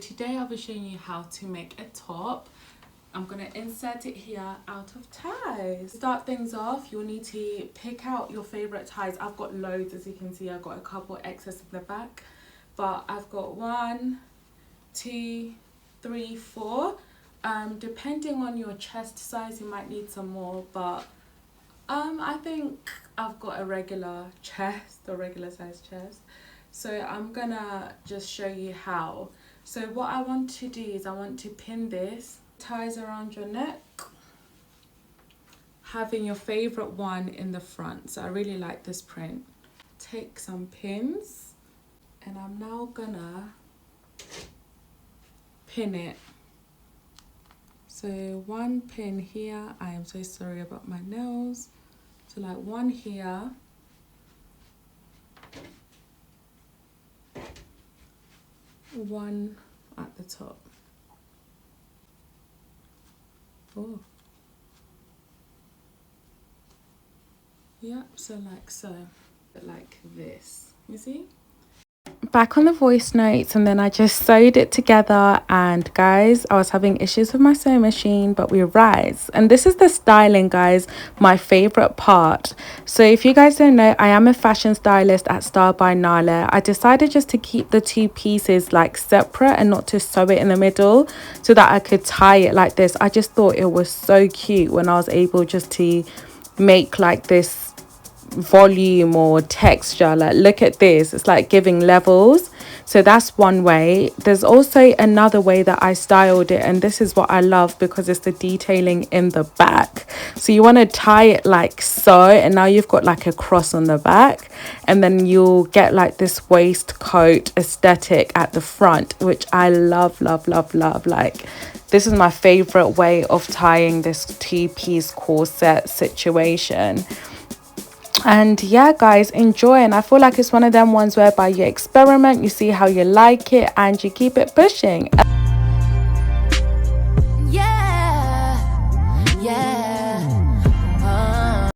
today I'll be showing you how to make a top. I'm going to insert it here out of ties. To start things off, you'll need to pick out your favorite ties. I've got loads, as you can see. I've got a couple excess in the back, but I've got 1, 2, 3, 4. Depending on your chest size, you might need some more, but I think I've got a regular chest, a regular size chest. So I'm gonna just show you how. So what I want to do is I want to pin this, ties around your neck, having your favorite one in the front. So I really like this print. Take some pins and I'm now gonna pin it. So one pin here. I am so sorry about my nails. So like one here, one at the top. Oh, yeah, so like so, like this, you see? Back on the voice notes, and then I just sewed it together. And guys, I was having issues with my sewing machine, but we rise. And this is the styling, guys, my favorite part. So if you guys don't know, I am a fashion stylist at Style by Nala. I decided just to keep the two pieces like separate and not to sew it in the middle, so that I could tie it like this. I just thought it was so cute when I was able just to make like this volume or texture. Like, look at this, it's like giving levels. So that's one way. There's also another way that I styled it, and this is what I love because it's the detailing in the back. So you want to tie it like so, and now you've got like a cross on the back, and then you'll get like this waistcoat aesthetic at the front, which I love. Like, this is my favorite way of tying this two-piece corset situation. And yeah, guys, enjoy. And I feel like it's one of them ones whereby you experiment, you see how you like it, and you keep it pushing.